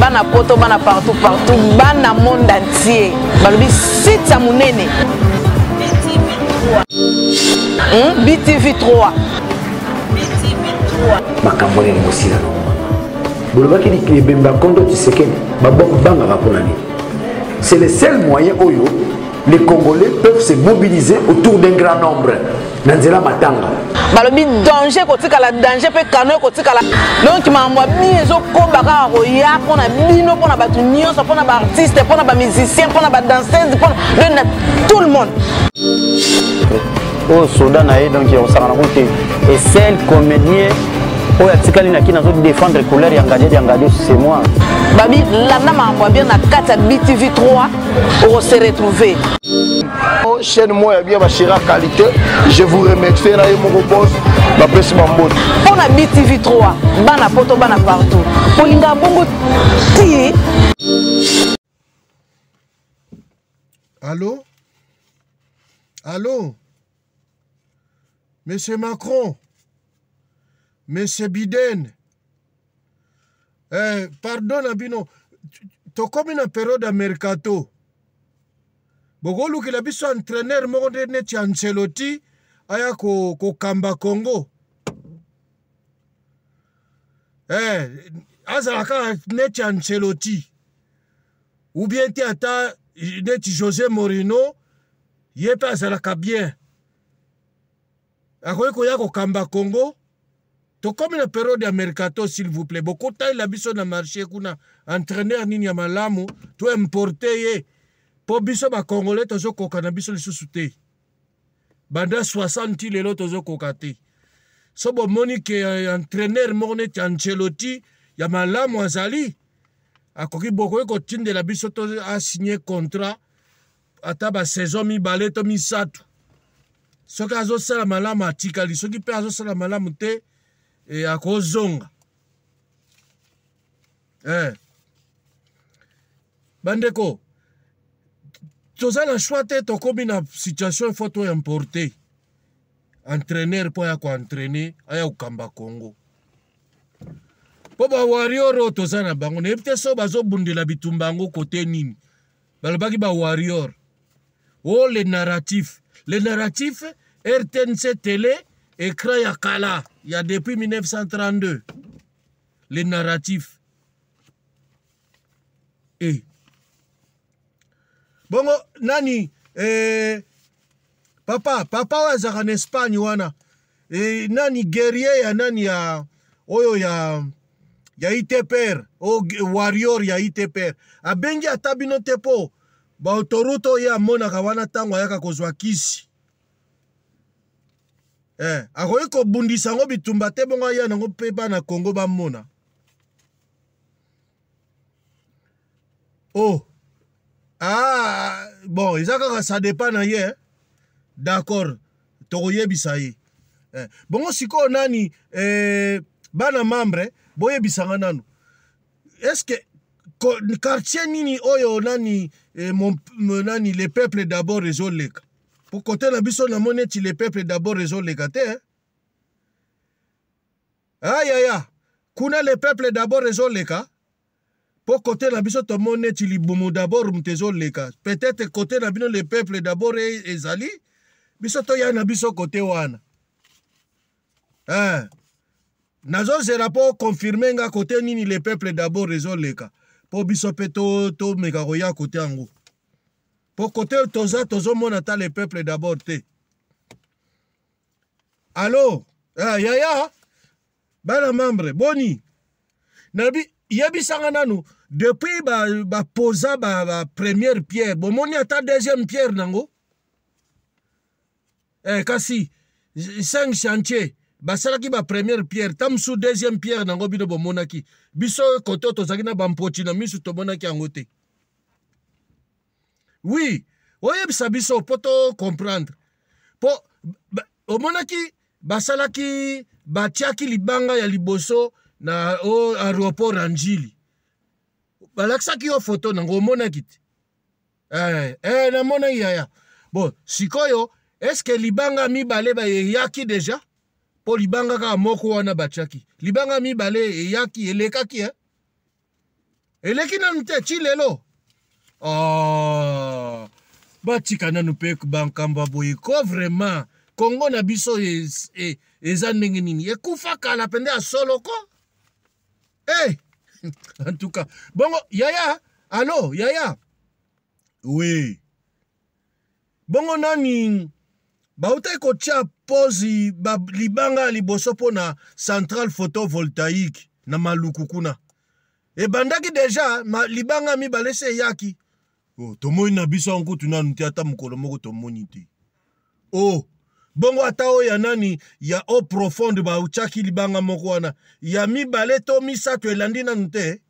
bana poto bana partout bana monde entier balobi site ya munene BTV 3 makambo ni mosila bolobaki ni bemba kondo Tshisekedi babanga bakonani. C'est le seul moyen où les Congolais peuvent se mobiliser autour d'un grand nombre. Nanzela matanga. Balobi danger kotika la danger pe kano kotika la. Donc mamwa biso ko baka roya pona bino pona batu nyonso pona ba artiste pona ba musicien pona ba danseuse pona tout le monde. Au Soudan donc on s'en rend compte et seul comédien où atikali na kina zo défendre couleur yangadi c'est moi. Babi lana mamwa bien na kata BTV 3 on se retrouver. Chaîne moi bien ma chère qualité, je vous remercie na mon boss ma pèse ma mbote. On a BTV 3 bana poto bana partout. Polinga bongo ti. Allô? Allô? Monsieur Macron? Monsieur Biden? Pardon Abino, tu comme une période à mercato. Bogolu ki la biso entraîneur moko neti Ancelotti aya ko kamba Congo. Azalaka neti Ancelotti. Ou bien ti ata neti José Mourinho yepe azalaka bien. Akoye ko ya ko kamba Congo. To comme une période ya mercato s'il vous plaît. Boko taille la biso na marché kuna entraîneur nini ya malamu to importer ye. Po biso ba Congolais tozo koka na biso lisusu te. Banda 60 lelo tozo koka te. So bo moni ke entraîneur mone Ancelotti ya malamu azali. Akoki boko ko tinde la biso to a signé contrat ata ba saison mi balé to mi satu. Soki azo sala malamu atikali soki pe azo sala malamu te e akozonga. Bandeko toza na choix te tokomi na situation faut to importer entraîneur po ya ko entraîner aya ukamba Congo po ba warrior toza na bango ne peut so bazo bundela bitumba ngo côté nini balobaki ba warrior les narratifs RTNC télé écran ya kala ya depuis 1932 les narratifs bongo nani papa wazaka en Espagne wana nani guerrier ya nani ya oyo ya ITPR o warrior ya ITPR abengi atabino tepo ba autoroute ya mona kawana tango yaka kozwa kisi akoyi ko bundisa ngo bitumba te bongo ya nango pe na Congo ba mona bon, ça dépend na ye. D'accord. Toye bisaye. Bon, si ko nani bana membre, boye bisanga nanu. Est-ce que quartier nini oyo nani nani les peuples d'abord résolent. Pour côté na biso na moneti les peuples d'abord résolent te. Kuna les peuples d'abord résolent ka. Pour côté na biso to moneti libumu d'abord mtezo leka. Peut-être côté na bino le peuple d'abord ezali biso to ya na biso côté wana. Nazo zera po confirmer nga côté nini le peuple d'abord rezoleka. Po biso pe to meka ko ya côté ango. Po côté tozo mona ta le peuple d'abord te. Allô? Ya. Bana membre boni. Nabi yebisanga nanu depuis ba posa ba première pierre bon moni ata deuxième pierre nango kasi 5 chantier basalaki ba première pierre tamsu deuxième pierre nango bino bomonaki biso koto tozaki na bampoti na misu tomonaki yango te oui oyebisa biso poto comprendre po omonaki basalaki batiaki libanga ya liboso na aéroport Anjili balaksaki yo photo nango monaki te na mona ya bon sikoyo est-ce que libanga mibale ba yaki déjà po libanga ka moko wana bachaki libanga mibale yaki elekaki eleki nanu te ti lelo batika nanu mpe bankambo boye ko vraiment Congo na biso eza ndenge nini ekufa kala pende ya solo ko en tout cas bongo Yaya allo Yaya oui bongo nani bautai kotia pose libanga liboso pona centrale photovoltaïque na maluku kuna ebandaki deja libanga mibale se yaki tomoni na biso nkutu nanu te ata mokolo moko tomoni te bongo ata oyo ya nani ya eau profonde bautiaki libanga moko wana ya mibale to misato elandi nanu te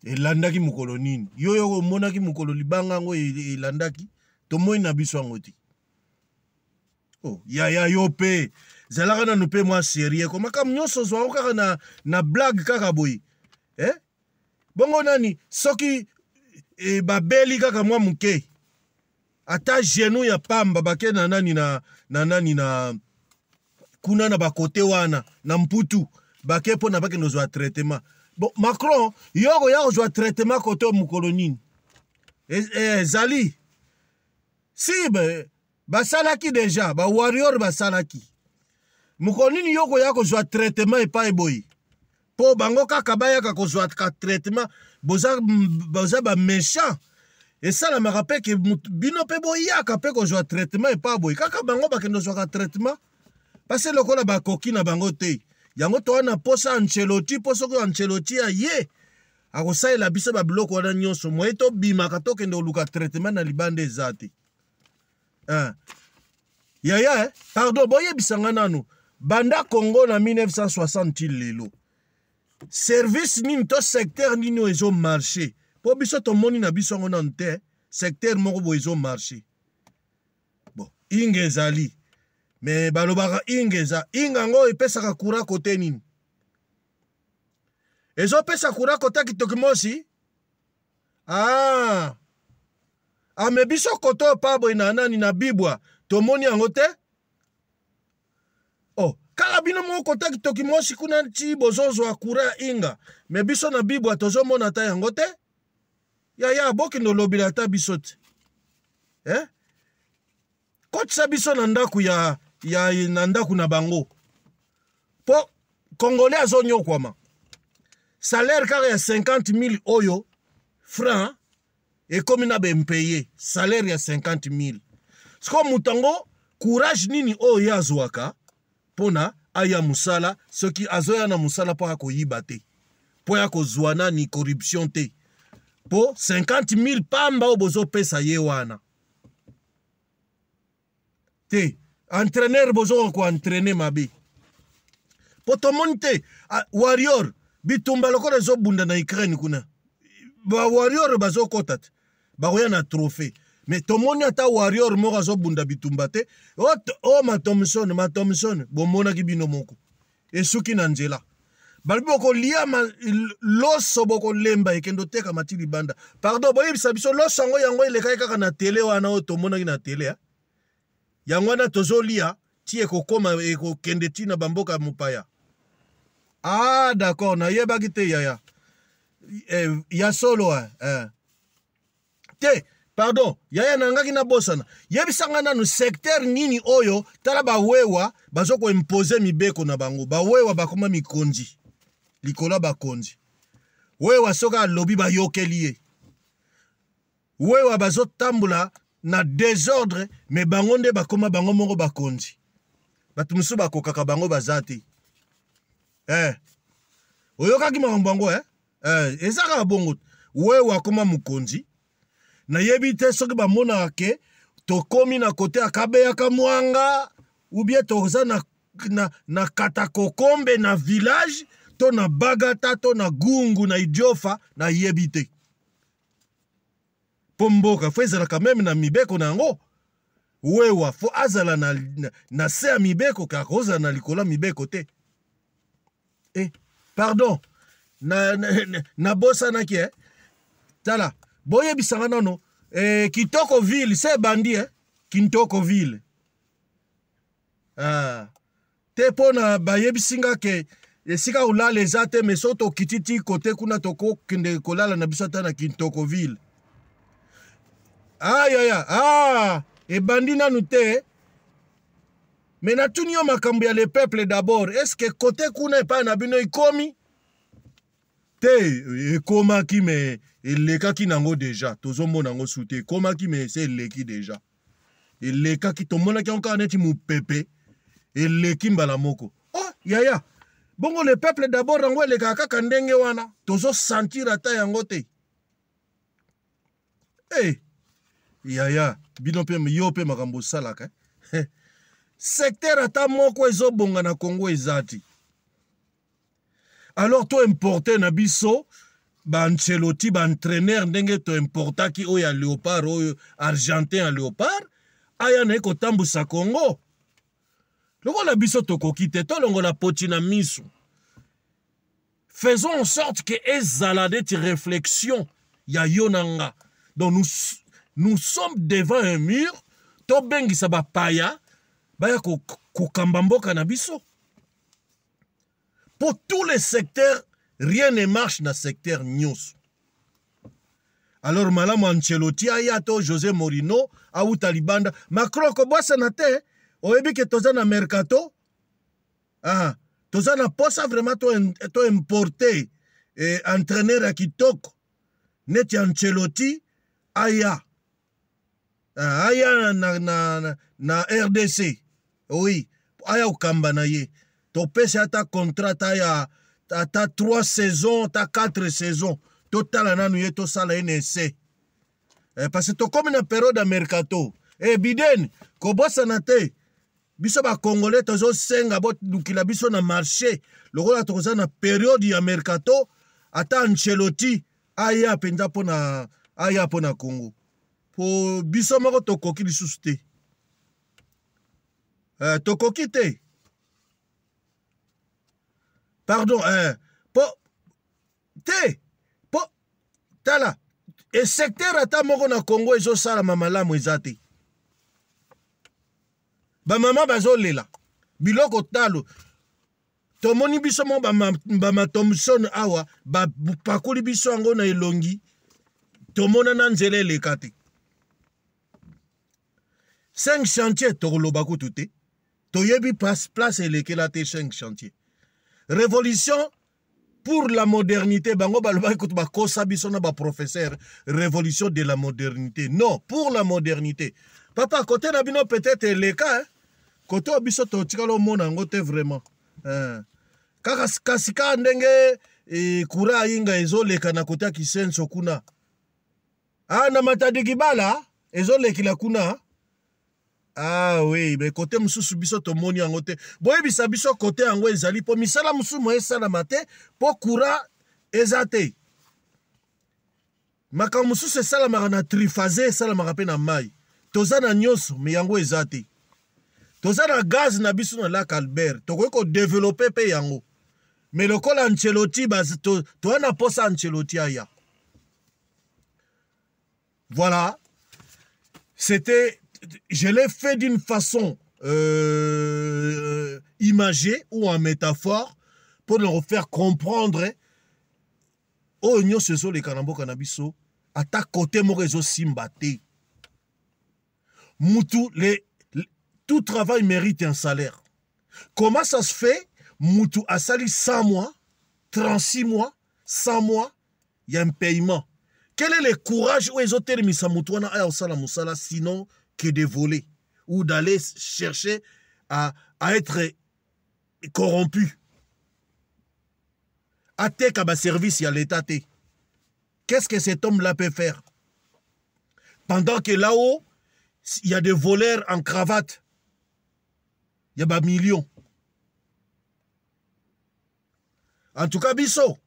elandaki mokolo nini yoyo omonaki mokolo libanga yango elandaki tomoni na biso yango te Yaya yo pe zalaka nanu mpe mwa serie ko makambo nyonso ozwako kaka na blague kaka boye bongo nani soki babeli kaka mwa moke ata genou ya pamba bake na nani na kuna na bakote wana na mputu bake mpo na bake nozwa traitement bon Macron yoko ya kozwa traitement kote mokolo nini ezali si basalaki deja ba warrior basalaki mokolo nini yoko ya kozwa traitement epai boye po bango kaka bayaka kozwa ka traitement boza ba méchant esalamaka mpe ke bino mpe boyaka mpe kozwa traitement epa boye kaka bango bakende ozwaka traitement pase lokola bakoki na bango te yango towana posa Ancelotti po soki Ancelotti aye akosalela biso babiloko wana nyonso moye tobimaka tokende oluka traitement na libanda eza te Yaya pardon boyebisanga nanu banda Congo na 1960 lelo service nini to secteur nini ezo marché po biso tomoni na biso ngo nanu te secteur moko bo ezo marché bon inge ezali mais balobaka ingeza ingango epesaka kura kote nini ezo pesa kura kote kitoki mosi me biso koto pabo ina nani na bibwa tomoni yango te kala bino moko kote kitoki mosi kuna ti bozozwa kura inga me biso na bibwa tozomona ta yango te Yaya bokende lobila ata biso te kotisa biso na ndaku na ndaku na bango po congolais azonyokwama salaire kaka ya 50,000 oyo franc ekomi na bempeye salaire ya 50,000 siko mutango courage nini oyo ye azwaka pona aya musala soki azoya na musala po akoyiba te po ya kozwa nani corruption te po 50,000 pamba o bozo pesa ye wana te entraîneur bozo ko entraîner mabe po tomoni te warrior bitumba lokola zo bunda na Ukraine kuna ba warrior bazo kota te bakoya na trophée mais tomoni ata warrior moko zo bunda bitumba te Matomson bomona ki bino moko esuki na nzela baliboko lia loso boko lemba ekendo teka matili banda pardon boyebisa biso loso yango elekai kaka na tele wana o tomonaki na tele yango wana tozolia ti ekokoma ekokende ti na bamboka mopaya d'accord nayebaki te Yaya ya solo te pardon Yaya nangaki na bosana yebisanga nanu secteur nini oyo tala bawewa bazoko impose mibeko na bango bawewa bakoma mikonzi likola bakonzi wewa soka lobi bayokeli ye wewa bazotambula na désordre mais bango nde bakoma bango moko bakonzi bato mosusu bakokaka bango baza te oyokaki makambo yango ezaka bongo wewa akoma mokonzi nayebi te soki bamonaka ke tokomi na kote akabeyaka mwanga ou bien toza na katakokombe na village to na bagata to na gungu na idiofa na yebi te po mboka fo ezalaka meme na mibeko na yango wewa fo azala na se ya mibeko kaka ozala na likolo mibeko te pardon na bosanaki tala boyebisanga nano Kitoko ville se bandi Kitoko ville te pona bayebisinga ke esika olala eza te mais so tokiti ti kote kuna tokokende kolala na biso ata na Kintokoville. Aya ebandi nanu te. Mais natuni yo makambo ya le peuple d'abord. Est-ce que kote kuna epai na bino ikomi? Te ekomaki me elekaki nango déjà. Tozomona nango sute ekomaki me se eleki déjà. Elekaki tomonaki encore neti mupepe. Eleki mbala moko. Oh yaya. Bongo le peuple d'abord nango elekaka kaka ndenge wana. Tozo sentir ata yango te. Yaya, bino pe yo pe makambo salaka. Secteur ata moko ezobonga na Congo ezati. Alors to importer na biso ba Ancelotti ba entraîneur ndenge to importaki oya Léopard oyo Argentin à Léopard aya na ko tambusa Congo. Loko la biso tokoki te to longo la poti na miso. Faisons en sorte que ezalade ti réflexion ya yonanga. Donc nous sommes devant un mur to bengi sa ba paya baya ko kambamboka na biso. Pour tous les secteurs, rien ne marche dans le secteur news. Alors, Madame Ancelotti, Ayato, José Mourinho, Aou Talibanda, Macron, Kobosa Nate, Oebi que toza na mercato, toza na posa vraiment to importer entraîneur à Kitoko, Neti Ancelotti, Aya na RDC, oui, Aya Okamba na ye. Tu pèses ta contrat, tu as 3 saisons, tu as 4 saisons. Total, tu as sala NSC. Parce que tu comme une période de mercato. Biden, Kobosa Nate, biso ba Congolais, tu as 5 abot, donc biso na marché. Le rôle tu as na période de mercato, ata Ancelotti, aya penza pona Congo. Pour biso moko to koki li susute. To koki te. Pardon, tala, et secteur ata moko na Congo ezo sala mamalamu ezate. Ba mama bazo lela. Biloko talo. Tomoni biso mo ba Thompson awa ba pakuli biso ngo na elongi. Tomona na nzele lekate. 5 chantiers tokoloba kutute. Toyebi place elekela te 5 chantiers. Révolution pour la modernité. Bango baloba écoute ba kosa biso na ba professeur. Révolution de la modernité. Non, pour la modernité. Papa, côté na bino peut-être les cas. Côté biso to tikalo mona ngote vraiment. Kaka kasika ndenge kura inga ezoleka na côté Kisenso kuna. Na matadi kibala ezolekila kuna. Ah oui, mais côté mususu biso to moni angote. Boye bisa biso côté ango ezali po misala musu mo esala mate po kura ezate. Maka mususu esala marana triphasé esala marape na mai. Toza na nyoso me yango ezate. Toza na gaz na biso na lac Albert. To ko développer pe yango. Mais le col Ancelotti base to na posa Ancelotti aya. Voilà. C'était je l'ai fait d'une façon imagée ou en métaphore pour leur faire comprendre oh nyo seso les kanambo kanabiso à ta côté mon réseau simbate mutu tout travail mérite un salaire. Comment ça se fait mutu a sali 100 mois 36 mois 100 mois il y a un paiement. Quel est le courage où les hôtels mis sa mutuana aya osala musala sinon que de voler ou d'aller chercher à être corrompu. Atek à service à l'État. Qu'est-ce que cet homme-là peut faire? Pendant que là-haut, il y a des voleurs en cravate. Il y a des millions. En tout cas, Bisso,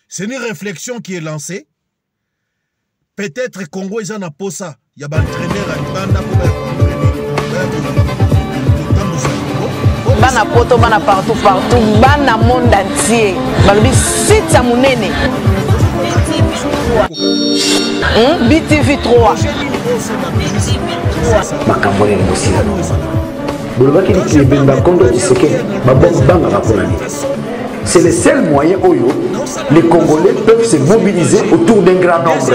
c'est une réflexion qui est lancée. Peut-être Congo, ils en ont pas ça. Il y a un entraîneur à Libanda pour Bana poto, bana partout, bana monde entier. Balobi site sa mounene. BTV 3. Makambole ni musila. Bolobaki ni Bemba Kondo Tshisekedi, babongo banga rapolani. C'est le seul moyen où les Congolais peuvent se mobiliser autour d'un grand nombre.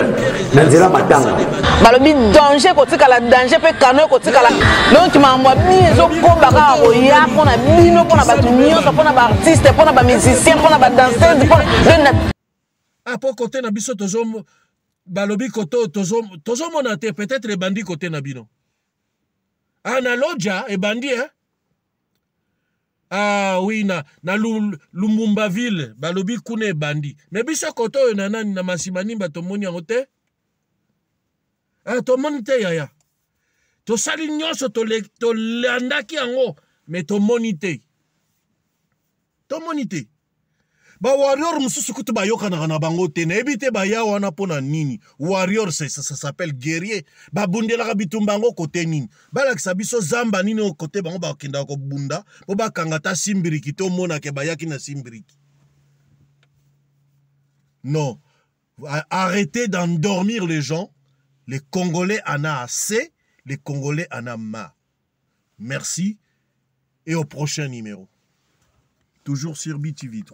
Nanzela Matanga. Balobi danger kotikala danger pe kano kotikala. Donc mamwa biso ko baka oya pona bino pona batu nyonso pona ba artiste pona ba musicien pona ba danseuse pona ah pour côté na biso tozo balobi koto tozo monate peut-être les bandits côté na bino. Ah na loja et bandit hein. Ah oui na Lumumba ville balobi kune bandi mais biso koto na nani na masimani ba tomoni yango te ah tomoni te yaya to sali nyonso to landaki yango mais tomoni te ba warrior mususu kutu ba yoka na bango te na ebite ba ya wana pona nini warrior ça s'appelle guerrier ba bundela ka bitumbango côté nini balakisa biso zamba nini au côté bango ba kenda ko bunda po ba kangata simbiriki to mona ke ba yaki na simbiriki non arrêtez d'endormir les gens. Les Congolais en a assez, les Congolais en a marre. Merci et au prochain numéro. Toujours sur BTV3.